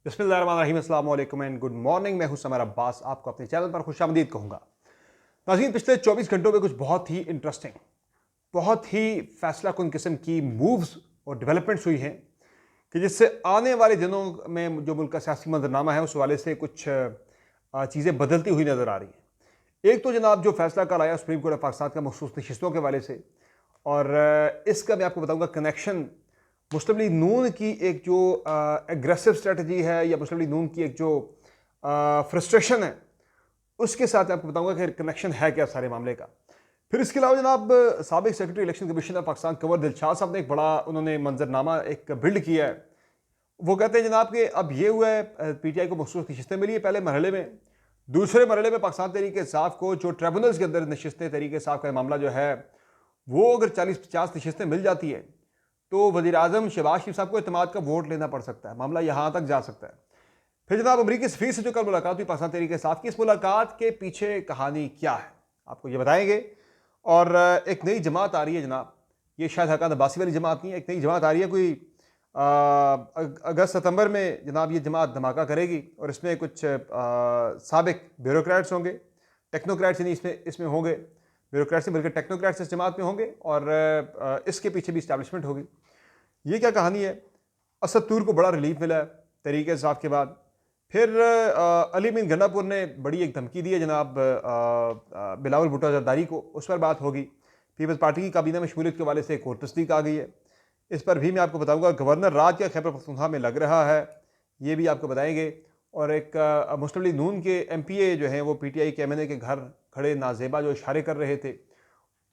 बिस्मिल्लाहिर्रहमानिर्रहीम, अस्सलाम वालेकुम एंड गुड मॉर्निंग। मैं हूं समर अब्बास, आपको अपने चैनल पर खुशामदीद कहूँगा। नाज़रीन, पिछले 24 घंटों में कुछ बहुत ही इंटरेस्टिंग, बहुत ही फैसला कुन किस्म की मूव्स और डेवलपमेंट्स हुई हैं कि जिससे आने वाले दिनों में जो मुल्क का सियासी मंजरनामा है उस हवाले से कुछ चीज़ें बदलती हुई नज़र आ रही हैं। एक तो जनाब जो फैसला कल आया सुप्रीम कोर्ट ऑफ पाकिस्तान का मखसूस नशिस्तों के हवाले से, और इसका मैं आपको बताऊंगा कनेक्शन मुस्लिम लीग नून की एक जो एग्रेसिव स्ट्रेटजी है या मुस्लिम लीग नून की एक जो फ्रस्ट्रेशन है उसके साथ मैं आपको बताऊंगा कि कनेक्शन है क्या सारे मामले का। फिर इसके अलावा जनाब साबिक secretary election commission Pakistan Kanwar Dilshad साहब ने एक बड़ा उन्होंने मंजरनामा एक बिल्ड किया है। वो कहते हैं जनाब कि अब ये हुआ है पीटीआई को मखसूस नशिस्तें मिली है पहले मरहले में, दूसरे मरहले में पाकिस्तान तहरीक इंसाफ को जो ट्रिब्यूनल्स के अंदर नशिस्तें तहरीक इंसाफ का मामला जो है वो अगर 40-50 नशिस्तें मिल जाती है तो वज़ीर आज़म शहबाज शरीफ साहब को इत्तेमाद का वोट लेना पड़ सकता है, मामला यहाँ तक जा सकता है। फिर जनाब अमरीकी सफ़ीर से जो कल मुलाकात हुई पाकिस्तान तहरीक इंसाफ की, इस मुलाकात के पीछे कहानी क्या है आपको ये बताएंगे। और एक नई जमात आ रही है जनाब, ये शायद हकान अब्बासी वाली जमात नहीं है, एक नई जमात आ रही है कोई अगस्त सितंबर में जनाब ये जमात धमाका करेगी और इसमें कुछ साबिक ब्यूरोक्रेट्स होंगे, टेक्नोक्रेट्स नहीं इसमें इसमें होंगे, ब्यूरोक्रेट्स से बल्कि टेक्नोक्रेट्स इस जमात में होंगे और इसके पीछे भी इस्टेब्लिशमेंट होगी। ये क्या कहानी है? असद तूर को बड़ा रिलीफ मिला है तहरीक इंसाफ के बाद। फिर अली मीन गंडापुर ने बड़ी एक धमकी दी है जनाब बिलावल भुट्टो जरदारी को, उस पर बात होगी। पीपल्स पार्टी की काबीना में शमूलियत के वाले से एक और तस्दीक आ गई है, इस पर भी मैं आपको बताऊंगा। गवर्नर राज क्या खैबर पख्तूनख्वा में लग रहा है ये भी आपको बताएंगे। और एक मुस्लिम लीग नून के MPA जो हैं वो PTI के MNA के घर खड़े नाजेबा जो इशारे कर रहे थे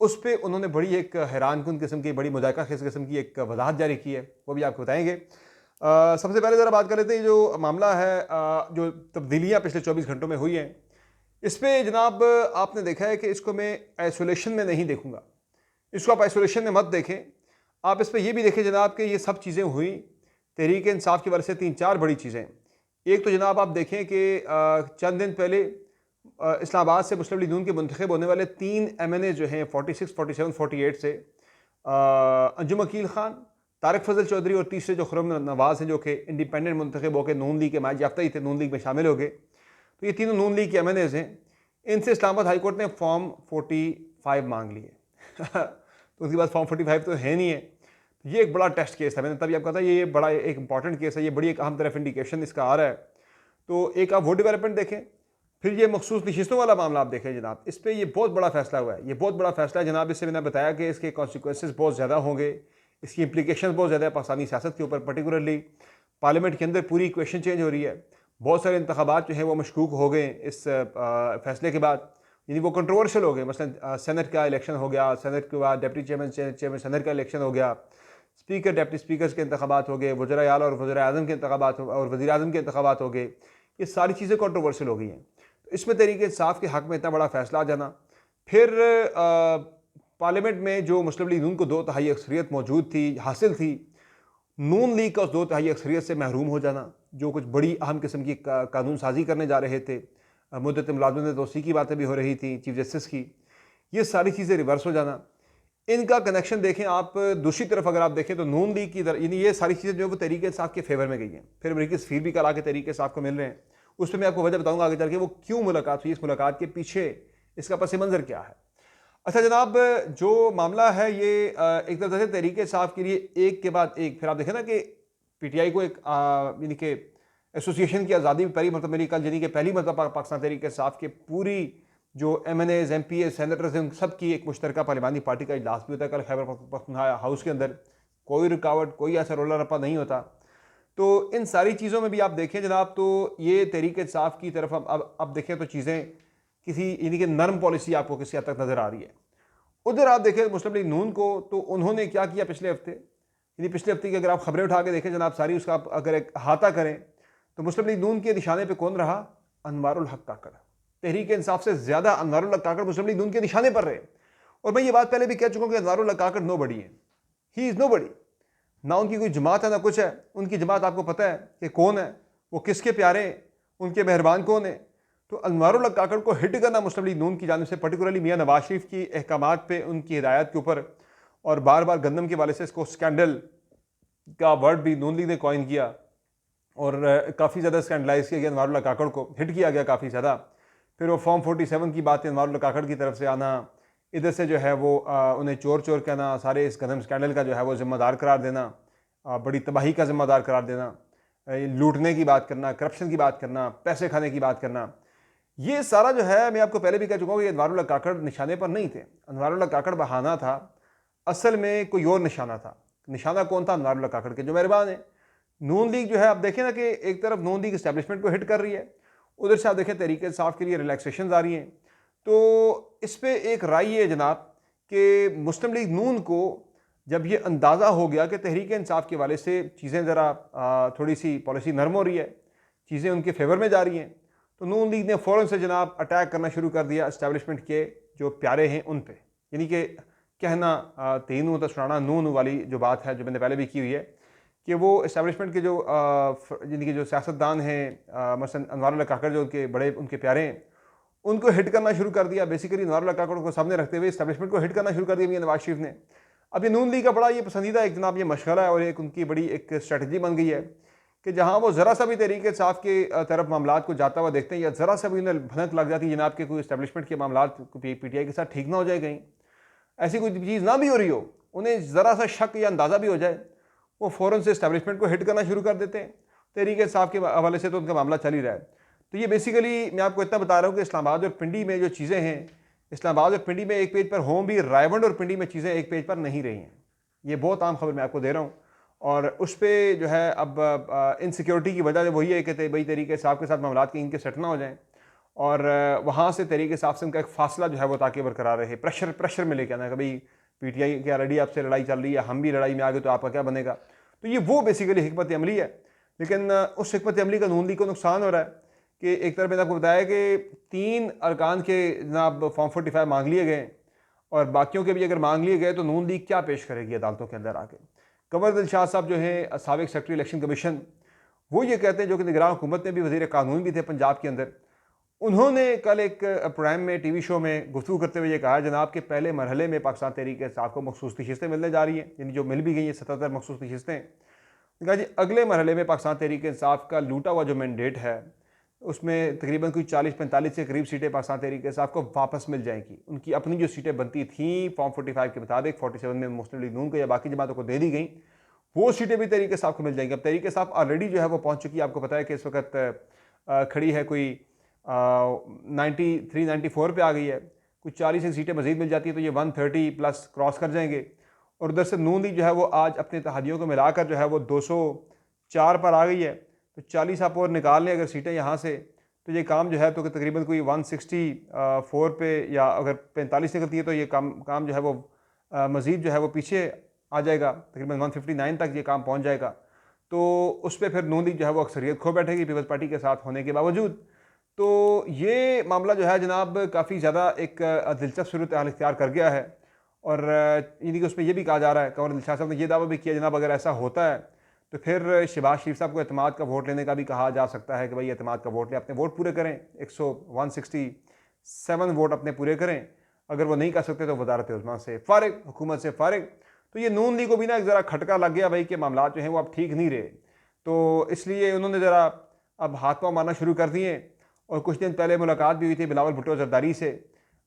उस पर उन्होंने बड़ी एक हैरानकुन किस्म की, बड़ी मुज़ाहिका खेज़ किस्म की एक वजाहत जारी की है, वो भी आपको बताएंगे। सबसे पहले ज़रा बात कर लेते हैं जो मामला है जो तब्दीलियाँ पिछले 24 घंटों में हुई हैं इस पर जनाब आपने देखा है कि इसको मैं आइसोलेशन में नहीं देखूँगा, इसको आप आइसोलेशन में मत देखें। आप इस पर यह भी देखें जनाब कि ये सब चीज़ें हुई तहरीक इंसाफ की वजह से, 3-4 बड़ी चीज़ें। एक तो जनाब आप देखें कि चंद दिन पहले इस्लामाबाद से मुस्लिम लीग नून के मुंतखब होने वाले 3 MNA जो हैं 46, 47, 48 से अंजुम अकील खान, तारिक फजल चौधरी और तीसरे जो खुर्रम नवाज़ हैं जो कि इंडिपेंडेंट मुंतखब होकर नून लीग के माज याफ्ता ही थे, नून लीग में शामिल हो गए। तो ये तीनों नून लीग के MNAs हैं। इनसे इस्लामाबाद हाई कोर्ट ने फॉर्म 45 मांग लिए तो उसके बाद फॉर्म 45 तो है नहीं है। ये एक बड़ा टेस्ट केस है, मैंने तभी आपको कहा था ये बड़ा एक इंपॉर्टेंट केस है, ये बड़ी एक अहम तरफ इंडिकेशन इसका आ रहा है। तो एक आप वो डेवलपमेंट देखें। फिर ये मखसूस नशिस्तों वाला मामला आप देखें जनाब, इस पर ये बहुत बड़ा फैसला हुआ है, ये बहुत बड़ा फैसला है जनाब। इससे मैंने बताया कि इसके कॉन्सिक्वेंसेस बहुत ज़्यादा होंगे, इसकी इंप्लीकेशन बहुत ज़्यादा है पाकिस्तानी सियासत के ऊपर, पर्टिकुलरली पार्लियामेंट के अंदर पूरी इक्वेशन चेंज हो रही है। बहुत सारे इंतखाबात जो हैं वो मशकूक हो गए इस फैसले के बाद, यानी वो कंट्रोवर्शियल हो गए। मसलन सेनेट का इलेक्शन हो गया, सेनेट के बाद डिप्टी चेयरमैन सेनेट का इलेक्शन हो गया, स्पीकर डिप्टी स्पीकर्स के इंतखाबात हो गए, वज़ीर आला और वज़ीर आज़म के इंतखाबात और वज़ीर आज़म के इंतखाबात हो गए। ये सारी चीज़ें कंट्रोवर्शियल हो गई हैं। तो इसमें तहरीक इंसाफ के हक़ में इतना बड़ा फैसला आ जाना। फिर पार्लियामेंट में जो मुस्लिम लीग नून को 2/3 अक्सरियत मौजूद थी, हासिल थी, नून लीग का उस 2/3 अक्सरियत से महरूम हो जाना, जो कुछ बड़ी अहम किस्म की कानून साजी करने जा रहे थे। मुद्दत मुलाज़मत तोसी की बातें भी हो रही थी चीफ जस्टिस की, ये सारी चीज़ें रिवर्स हो जाना। इनका कनेक्शन देखें आप, दूसरी तरफ अगर आप देखें तो नून लीग की तरफ, यानी ये सारी चीज़ें जो वो तहरीक इंसाफ के फेवर में गई हैं। फिर अमरीकी सफ़ीर भी कल आके तहरीक इंसाफ को मिल रहे हैं, उस पर मैं आपको वजह बताऊंगा आगे चल के वो क्यों मुलाकात हुई, इस मुलाकात के पीछे इसका पस मंज़र क्या है। अच्छा जनाब, जो मामला है ये एक तरफ से तहरीक इंसाफ के लिए एक के बाद एक, फिर आप देखें ना कि PTI को एक यानी कि एसोसिएशन की आज़ादी पहली मतलब मेरी कल यानी कि पहली मतलब पाकिस्तान तहरीक इंसाफ के पूरी जो MNAs, MPA, सेनेटर्स हैं उन सब की एक मुश्तरका पार्लिमानी पार्टी का इजलास भी होता है कल खैबर पख्तूनख्वा हाउस के अंदर। कोई रुकावट, कोई ऐसा रोला रप्पा नहीं होता। तो इन सारी चीज़ों में भी आप देखें जनाब, तो ये तहरीक इंसाफ की तरफ अब देखें तो चीज़ें किसी यानी कि नरम पॉलिसी आपको किसी हद तक नज़र आ रही है। उधर आप देखें मुस्लिम लीग नून को, तो उन्होंने क्या किया पिछले हफ्ते, यानी पिछले हफ्ते की अगर आप खबरें उठा के देखें जनाब सारी, उसका आप अगर एक अहाता करें तो मुस्लिम लीग नून के निशाने पर कौन रहा? अनवारुल हक काकड़। तहरीक इंसाफ से ज़्यादा अनवारुल हक काकड़ मुस्लिम लीग नून के निशाने पर रहे। और मैं ये बात पहले भी कह चुका हूँ कि अनवारुल हक काकड़ नो बड़ी है, ही इज़ नो बड़ी। ना उनकी कोई जमात है ना कुछ है, उनकी जमात आपको पता है कि कौन है, वो किसके प्यारे हैं, उनके मेहरबान कौन है। तो अनवारुल हक काकड़ को हिट करना मुस्लिम लीग नून की जानिब से, पर्टिकुलरली मियाँ नवाज शरीफ की अहकामात पे, उनकी हिदायत के ऊपर, और बार बार गंदम के वाले से इसको स्कैंडल का वर्ड भी नून लीग ने कॉइन किया, और काफ़ी ज़्यादा स्कैंडलाइज किया गया अनवारुल्लाह काकड़ को, हिट किया गया काफ़ी ज़्यादा। फिर वो फॉर्म 47 की बात है, अनवारुल्लाह काकड़ की तरफ से आना, इधर से जो है वो उन्हें चोर चोर कहना, सारे इस कदम स्कैंडल का जो है वो ज़िम्मेदार करार देना, बड़ी तबाही का ज़िम्मेदार करार देना, लूटने की बात करना, करप्शन की बात करना, पैसे खाने की बात करना, ये सारा जो है मैं आपको पहले भी कह चुका हूँ कि अनवारुल्लाह काकड़ निशाने पर नहीं थे। अनवारुल्लाह काकड़ बहाना था, असल में कोई और निशाना था। निशाना कौन था? अनवारुल्लाह काकड़ के जो मेहरबान है। नून लीग जो है, आप देखें ना कि एक तरफ नून लीग इस्टेब्लिशमेंट को हिट कर रही है, उधर से आप देखें तहरीक इंसाफ के लिए रिलैक्सेशन आ रही हैं। तो इस पर एक राय है जनाब कि मुस्लिम लीग नून को जब ये अंदाज़ा हो गया कि तहरीक इंसाफ के वाले से चीज़ें ज़रा थोड़ी सी पॉलिसी नरम हो रही है, चीज़ें उनके फेवर में जा रही हैं, तो नून लीग ने फ़ौरन से जनाब अटैक करना शुरू कर दिया इस्टेब्लिशमेंट के जो प्यारे हैं उन पे। यानी कि कहना तीनों तो सुनाना नून वाली जो बात है, जो मैंने पहले भी की हुई है, कि वो इस्टेब्लिशमेंट के जो यानी कि जो सियासतदान हैं, मसलन अनवारुल्लाह काकड़ जो उनके बड़े उनके प्यारे हैं, उनको हिट करना शुरू कर दिया। बेसिकली अनवारुल्लाह काकड़ को सामने रखते हुए इस्टेब्लिशमेंट को हिट करना शुरू कर दिया मियां नवाज शरीफ ने। अब ये नून लीग का बड़ा ये पसंदीदा एक जनाब ये मशगला है और एक उनकी बड़ी एक स्ट्रेटजी बन गई है कि जहाँ वो ज़रा सा भी तहरीक इंसाफ के तरफ मामला को जाता हुआ देखते हैं, या ज़रा सा भी उन्हें भनक लग जाती है जनाब के कोई इस्टेब्लिशमेंट के मामला PTI के साथ ठीक ना हो जाए, कहीं ऐसी कोई चीज़ ना भी हो रही हो, उन्हें ज़रा सा शक या अंदाज़ा भी हो जाए, वो फ़ौरन से इस्टेब्लिशमेंट को हिट करना शुरू कर देते हैं। तहरीक इंसाफ के हवाले से तो उनका मामला चल ही रहा है। तो ये बेसिकली मैं आपको इतना बता रहा हूँ कि इस्लामाबाद और पिंडी में जो चीज़ें हैं, इस्लामाबाद और पिंडी में एक पेज पर हों भी, रायवंड और पिंडी में चीज़ें एक पेज पर नहीं रही हैं। ये बहुत आम खबर मैं आपको दे रहा हूँ। और उस पर जो है अब इनसिक्योरिटी की वजह वही है कि भाई तहरीक इंसाफ के साथ मामला के इनके सेट ना हो जाएँ, और वहाँ से तहरीक इंसाफ से उनका एक फासला जो है वो ताकि बरकरार रहे, प्रेशर में लेके आना कि भाई PTI क्या रेडी आपसे लड़ाई चल रही है, हम भी लड़ाई में आ गए तो आपका क्या बनेगा। तो ये वो बेसिकली हिकमत अमली है। लेकिन उस हिकमत अमली का नून लीग को नुकसान हो रहा है कि एक तरफ मैंने आपको बताया कि 3 अरकान के जनाब फॉर्म 45 मांग लिए गए, और बाकियों के भी अगर मांग लिए गए तो नून लीग क्या पेश करेगी अदालतों के अंदर आके। कंवर दिलशाद साहब जो हैं साबिक सेक्रेटरी इलेक्शन कमीशन, वो ये कहते हैं, जो कि निगरान हुकूमत में भी वज़ीर कानून भी थे पंजाब के अंदर, उन्होंने कल एक प्रोग्राम में TV शो में गुफ्तगू करते हुए ये कहा जनाब के पहले मरहले में पाकिस्तान तहरीक इंसाफ को मखसूस नशिस्तें मिलने जा रही हैं, यानी जो मिल भी गई हैं 77 मखसूस नशिस्तें। कहा जी अगले मरहले में पाकिस्तान तहरीक इंसाफ का लूटा हुआ जो मैंडेट है, उसमें तकरीबन कोई 40-45 के करीब सीटें पाकिस्तान तहरीक इंसाफ को वापस मिल जाएंगी। उनकी अपनी जो सीटें बनती थी फॉर्म 45 के मुताबिक, 47 में मुस्लिम लीग नून को या बाकी जमातों को दे दी गई, वो सीटें भी तहरीक इंसाफ को मिल जाएंगी। अब तहरीक इंसाफ ऑलरेडी जो है वो पहुँच चुकी है, आपको पता है कि इस वक्त खड़ी है कोई 93-94 पे आ गई है। कुछ 40 सीटें मजीद मिल जाती है तो ये 130 प्लस क्रॉस कर जाएंगे। और उधर से नून लीग जो है वो आज अपने इत्तेहादियों को मिलाकर जो है वो 204 पर आ गई है। तो 40 आप और निकाल लें अगर सीटें यहाँ से, तो ये काम जो है तो तकरीबन कोई 164 पे, या अगर 45 निकलती है तो ये काम जो है वो मज़ीद जो है वो पीछे आ जाएगा, तकरीबन 159 तक ये काम पहुँच जाएगा। तो उस पर फिर नून लीग जो है वो अक्सरियत खो बैठेगी पीपल्स पार्टी के साथ होने के बावजूद। तो ये मामला जो है जनाब काफ़ी ज़्यादा एक दिलचस्प सूरत हाल इख्तियार कर गया है। और यानी कि उसमें यह भी कहा जा रहा है, कंवर दिलशाद साहब ने यह दावा भी किया जनाब अगर ऐसा होता है तो फिर शहबाज शरीफ साहब को एतमाद का वोट लेने का भी कहा जा सकता है कि भाई एतमाद का वोट लें, अपने वोट पूरे करें, 167 वोट अपने पूरे करें। अगर वो नहीं कर सकते तो वजारत उज़्मा से फ़ारिग, हुकूमत से फ़ारिग। तो ये नून लीग को भी ना एक ज़रा खटका लग गया भाई कि मामला जो हैं वो अब ठीक नहीं रहे, तो इसलिए उन्होंने ज़रा अब हाथ पाँव मारना शुरू कर दिए। और कुछ दिन पहले मुलाकात भी हुई थी बिलावल भुट्टो जरदारी से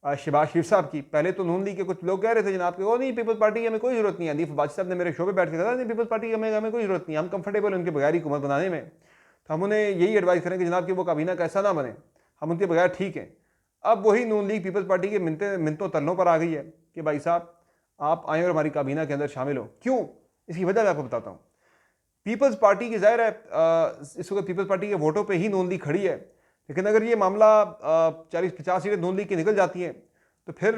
शहबाज शरीफ साहब की। पहले तो नून लीग के कुछ लोग कह रहे थे जनाब कि वो नहीं, पीपल्स पार्टी की हमें कोई ज़रूरत नहीं है। हनीफ अब्बासी साहब ने मेरे शो पे बैठ के कहा नहीं पीपल्स पार्टी की हमें कोई ज़रूरत नहीं है, हम कंफर्टेबल उनके बगैर ही हुकूमत बनाने में। तो हम उन्हें यही एडवाइस करें कि जनाब कि वो काबीना कैसा ना बने, हम उनके बगैर ठीक हैं। अब वही नून लीग पीपल्स पार्टी के मिनतों तल्लों पर आ गई है कि भाई साहब आप आएँ और हमारी काबीना के अंदर शामिल हो। क्यों? इसकी वजह मैं आपको बताता हूँ। पीपल्स पार्टी की ज़ाहिर है इस वक्त पीपल्स पार्टी के वोटों पर ही नून लीग खड़ी है, लेकिन अगर ये मामला 40-50 सीटें नून लीग की निकल जाती हैं तो फिर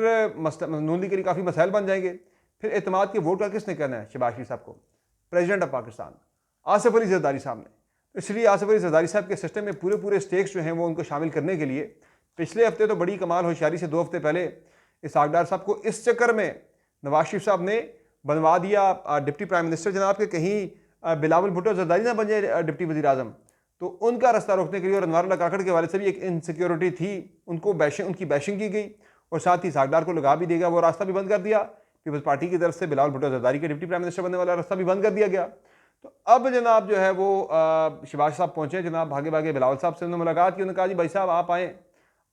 नून लीग के लिए काफ़ी मसाइल बन जाएंगे। फिर एतमाद के वोट का किसने करना है? शहबाज शरीफ साहब को, प्रेसिडेंट ऑफ पाकिस्तान आसिफ अली जरदारी साहब ने। तो इसलिए आसिफ अली जरदारी साहब के सिस्टम में पूरे स्टेक्स जो हैं वो उनको शामिल करने के लिए पिछले हफ्ते तो बड़ी कमाल होशियारी से 2 हफ्ते पहले इसहाक डार साहब को इस चक्कर में नवाज शरीफ साहब ने बनवा दिया डिप्टी प्राइम मिनिस्टर जनाब के, कहीं बिलावल भुट्टो जरदारी ना बन जाए डिप्टी वज़ीर आज़म। तो उनका रास्ता रोकने के लिए और अनवारुल्लाह काकड़ के वाले से भी एक इनसिक्योरिटी थी, उनकी बैशिंग की गई और साथ ही सागदार को लगा भी देगा, वो रास्ता भी बंद कर दिया। पीपल्स पार्टी की तरफ से बिलावल भुट्टो जरदारी के डिप्टी प्राइम मिनिस्टर बनने वाला रास्ता भी बंद कर दिया गया। तो अब जनाब जो है वो शहबाज साहब पहुँचे, जनाब भागे भागे बिलावल साहब से उन्होंने मुलाकात की। उन्होंने कहा जी भाई साहब आप आएँ,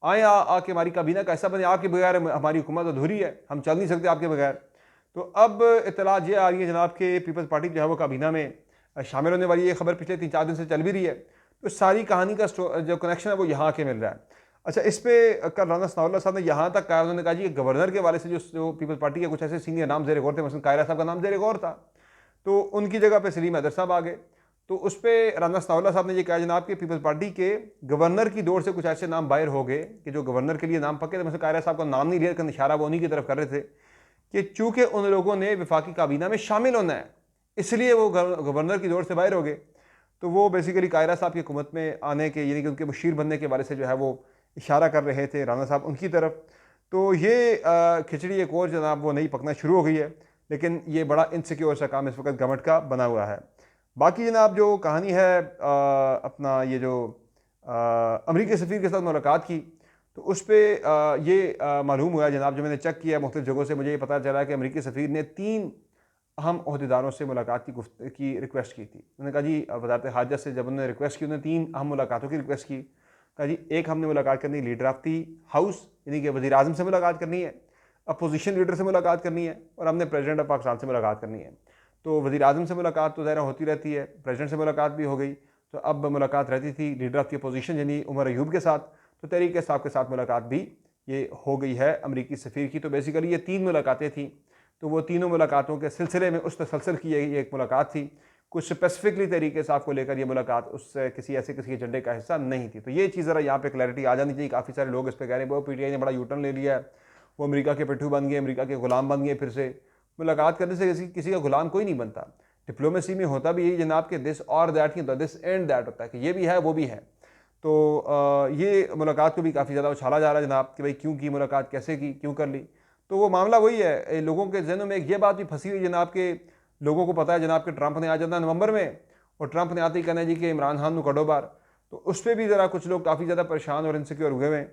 आएँ आके हमारी काबीना कैसा बने, आपके बगैर हमारी हुकूमत अधूरी है, हम चल नहीं सकते आपके बगैर। तो अब इत्तला ये आ रही है जनाब के पीपल्स पार्टी जो है वो काबीना में शामिल होने वाली है। ये खबर पिछले 3-4 दिन से चल भी रही है। तो सारी कहानी का जो कनेक्शन है वो यहाँ के मिल रहा है। अच्छा, इस पे कल राना सनाउल्लाह साहब ने यहाँ तक कहा, उन्होंने कहा जी गवर्नर के वाले से जो पीपल्स पार्टी के कुछ ऐसे सीनियर नाम ज़ेर गौर थे, मसलन कायरा साहब का नाम ज़ेर गौर था, तो उनकी जगह पे सलीम हैदर साहब आ गए। तो उस पर राना सनाउल्लाह साहब ने ये कहा जनाब कि पीपल्स पार्टी के गवर्नर की दौड़ से कुछ ऐसे नाम बाहर हो गए कि जो गवर्नर के लिए नाम पक्के थे, मतलब कायरा साहब का नाम नहीं लिया, लेकिन इशारा वो उन्हीं की तरफ कर रहे थे कि चूंकि उन लोगों ने वफाकी काबीना में शामिल होना है, इसलिए वो गवर्नर की दौड़ से बाहर हो गए। तो वो बेसिकली कायरा साहब की हुकूमत में आने के, यानी कि उनके मुशीर बनने के बारे से जो है वो इशारा कर रहे थे राना साहब उनकी तरफ। तो ये खिचड़ी एक और जनाब वो नहीं पकना शुरू हो गई है, लेकिन ये बड़ा इनसिक्योर सा काम इस वक्त गवर्नमेंट का बना हुआ है। बाकी जनाब जो कहानी है अपना ये जो अमरीकी सफ़ीर के साथ मुलाकात की, तो उस पर ये मालूम हुआ जनाब, जो मैंने चेक किया मुख्तलिफ जगहों से, मुझे ये पता चला कि अमरीकी सफ़ीर ने 3 अहम अहदेदारों से मुलाकात की रिक्वेस्ट की थी। उन्होंने कहा जी वज़ारत ख़ारजा से जब उन्होंने रिक्वेस्ट की, उन्होंने 3 अहम मुलाकातों की रिक्वेस्ट की। कहा जी एक हमने मुलाकात करनी लीडर ऑफ दी हाउस, यानी कि वज़ीर आज़म से मुलाकात करनी है, अपोजिशन लीडर से मुलाकात करनी है, और हमने प्रेसिडेंट ऑफ पाकिस्तान से मुलाकात करनी है। तो वज़ीर आज़म से मुलाकात तो ज़ाहिर होती रहती है, प्रेसिडेंट से मुलाकात भी हो गई, तो अब मुलाकात रहती थी लीडर ऑफ दी अपोजिशन यानी उमर अयूब के साथ। तो तहरीक इंसाफ के साथ मुलाकात भी ये हो गई है अमरीकी सफ़ीर की। तो बेसिकली ये 3 मुलाकातें थी। तो वो तीनों मुलाकातों के सिलसिले में उस तसलसल की ये एक मुलाकात थी। कुछ स्पेसिफिकली तरीके साहब को लेकर ये मुलाकात उससे किसी एजेंडे का हिस्सा नहीं थी। तो ये चीज़ ज़रा यहाँ पे क्लैरिटी आ जानी चाहिए। काफ़ी सारे लोग इस पर कह रहे हैं वो पीटीआई ने बड़ा यूटर्न ले लिया है, वो अमेरिका के पिट्ठू बन गए, अमेरिका के गुलाम बन गए। फिर से मुलाकात करने से किसी का गुलाम कोई नहीं बनता। डिप्लोमेसी में होता भी यही जनाब के दिस और दैट नहीं होता, दिस एंड दैट होता है कि ये भी है वो भी है। तो ये मुलाकात को भी काफ़ी ज़्यादा उछाला जा रहा है जनाब कि भाई क्यों की मुलाकात, कैसे की, क्यों कर ली। तो वो मामला वही है, लोगों के जहनों में एक ये बात भी फंसी हुई जनाब के, लोगों को पता है जनाब के ट्रंप ने आ जाता है नवंबर में, और ट्रंप ने आते ही कहना है जी कि इमरान खान को कड़ो बार। तो उस पर भी ज़रा कुछ लोग काफ़ी ज़्यादा परेशान और इनसिक्योर हुए हैं।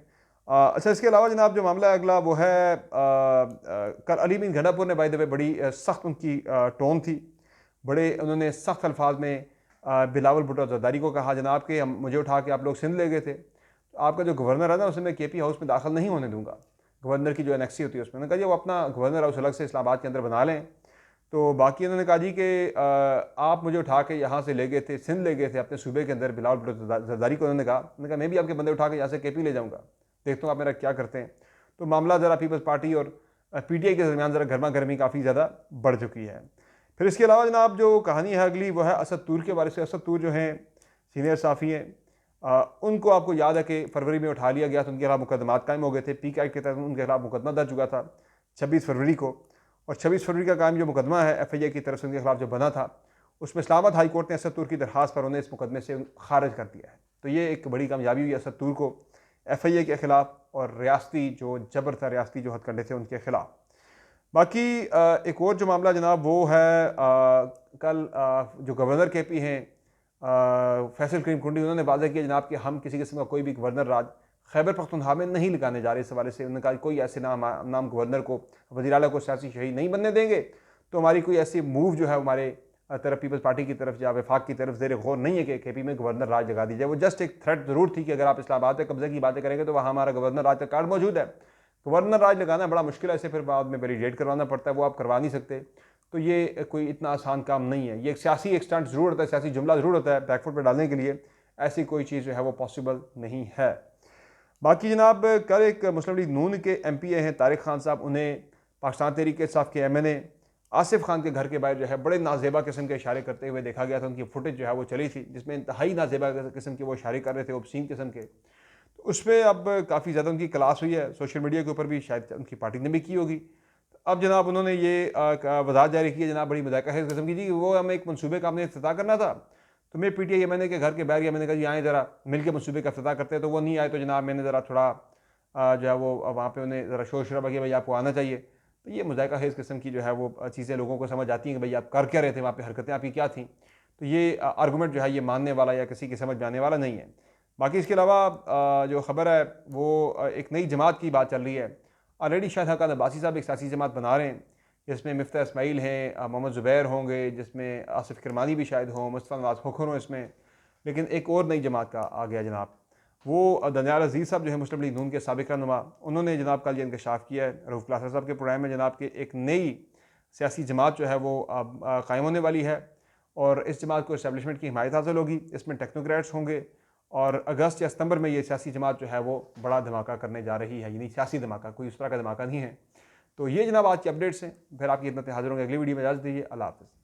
अच्छा, इसके अलावा जनाब जो मामला है अगला वो है कल अली बिन घनापुर ने बाय द वे बड़ी सख्त उनकी टोन थी, बड़े उन्होंने सख्त अल्फाज में बिलावल भुट्टो जरदारी को कहा जनाब कि हम मुझे उठा के आप लोग सिंध ले गए थे, तो आपका जो गवर्नर है ना उसे मैं केपी हाउस में दाखिल नहीं होने दूंगा। गवर्नर की जो एनेक्सी होती है उसमें, उन्होंने कहा जी वो अपना गवर्नर हाउस अलग से इस्लामाबाद के अंदर बना लें। तो बाकी उन्होंने कहा जी कि आप मुझे उठा के यहाँ से ले गए थे, सिंध ले गए थे अपने सूबे के अंदर, बिलावल भुट्टो जरदारी को उन्होंने कहा मैं भी आपके बंदे उठा के यहाँ से केपी ले जाऊँगा, देखता हूँ आप मेरा क्या करते हैं। तो मामला ज़रा पीपल्स पार्टी और पीटीआई के दरमियान ज़रा गर्मा गर्मी काफ़ी ज़्यादा बढ़ चुकी है। फिर इसके अलावा जनाब जो कहानी है अगली वो है असद तूर के बारे से। असद तूर जो हैं सीनियर साफ़ी हैं, उनको आपको याद है कि फरवरी में उठा लिया गया था, उनके खिलाफ मुकदमात कायम हो गए थे, पीक एक्ट के तहत उनके खिलाफ मुकदमा दर्ज हुआ था 26 फरवरी को। और 26 फरवरी का कायम जो मुकदमा है एफआईए की तरफ से उनके खिलाफ जो बना था, उसमें इस्लामाबाद हाई कोर्ट ने असद तूर की दरखास्त पर उन्हें इस मुकदमे से खारिज कर दिया है। तो ये एक बड़ी कामयाबी हुई असद तूर को एफआईए के खिलाफ, और रियासती जो जबर था, रियासती जो हथकंडे थे उनके खिलाफ। बाकी एक और जो मामला जनाब वो है कल जो गवर्नर केपी हैं फैसल करीम कुंडी, उन्होंने वादा किया जनाब कि हम किसी किस्म का कोई भी गवर्नर राज खैबर पख्तूनख्वा में नहीं लगाने जा रहे। इस हवाले से उन्होंने कहा कोई ऐसे नाम गवर्नर को, वज़ीर आला को सियासी शहीद नहीं बनने देंगे। तो हमारी कोई ऐसी मूव जो है हमारे तरफ पीपल्स पार्टी की तरफ या वफाक की तरफ ज़ेर गौर नहीं है कि केपी में गवर्नर राज लगा दी जाए। वो जस्ट एक थ्रेट ज़रूर थी कि अगर आप इस्लामाबाद पे कब्जे की बातें करेंगे तो वहाँ हमारा गवर्नर राज का कार्ड मौजूद है। गवर्नर राज लगाना बड़ा मुश्किल है, इसे फिर बाद में वैलिडेट करवाना पड़ता है, वो आप करवा नहीं सकते। तो ये कोई इतना आसान काम नहीं है। ये एक सियासी एक स्टंट ज़रूर होता है, सियासी जुमला ज़रूर होता है बैकफुट पर डालने के लिए, ऐसी कोई चीज़ जो है वो पॉसिबल नहीं है। बाकी जनाब कल एक मुस्लिम लीग नून के MPA हैं तारिक खान साहब, उन्हें पाकिस्तान तहरीक इंसाफ के MNA आसिफ खान के घर के बाहर जो है बड़े नाजेबा किस्म के इशारे करते हुए देखा गया था। उनकी फुटेज जो है वो चली थी जिसमें इंतहाई नाजेबा किस्म के वो इशारे कर रहे थे, ऑब्सीन किस्म के। तो उस पर अब काफ़ी ज़्यादा उनकी क्लास हुई है, सोशल मीडिया के ऊपर भी शायद उनकी पार्टी ने भी की होगी। अब जनाब उन्होंने ये वजाहत जारी की है जनाब बड़ी मजाक है किस्म की, जी वो हमें एक मनसूबे का हमने इफ्तिताह करना था, तो मैं PTI MNA के घर के बैठ गया, मैंने कहा जी आए ज़रा मिल के मनसूबे का इफ्तिताह करते हैं। तो वो नहीं आए, तो जनाब मैंने ज़रा थोड़ा जो है वो वहाँ पे उन्हें ज़रा शोर शराबा किया, भाई आपको आना चाहिए। तो ये मजाक है किस्म की जो है वो चीज़ें लोगों को समझ आती हैं कि भाई आप कर क्या रहे थे वहाँ पर, हरकतें आपकी क्या थी। तो ये आर्गूमेंट जो है ये मानने वाला या किसी की समझ में आने वाला नहीं है। बाकी इसके अलावा जो ख़बर है वो एक नई जमात की बात चल रही है। ऑलरेडी शायद हक़ान अब्बासी साहब एक सियासी जमात बना रहे हैं जिसमें मिफ्ता इस्माइल हैं, मोहम्मद ज़ुबैर होंगे, जिसमें आसिफ किरमानी भी शायद हों, मुस्तफ़ा नवाज़ खोखर हों इसमें। लेकिन एक और नई जमात का आ गया जनाब, वो दनियाल अजीज़ साहब जो है मुस्लिम लीग नून के साबिक़ रहनुमा, उन्होंने जनाब कल ये इंकशाफ किया है रऊफ़ क्लासा साहब के प्रोग्राम में जनाब कि एक नई सियासी जमात जो है वो कायम होने वाली है और इस जमात को इस्टेब्लिशमेंट की हिमायत हासिल होगी। इसमें टेक्नोक्रेट्स होंगे और अगस्त या सितंबर में ये सियासी जमात जो है वो बड़ा धमाका करने जा रही है, यानी सियासी धमाका, कोई उस तरह का धमाका नहीं है। तो ये जनाब आज की अपडेट्स हैं। फिर आपकी खिदमत में हाजिर होंगे अगली वीडियो में। इजाज़त दीजिए। अल्लाह हाफ़िज़।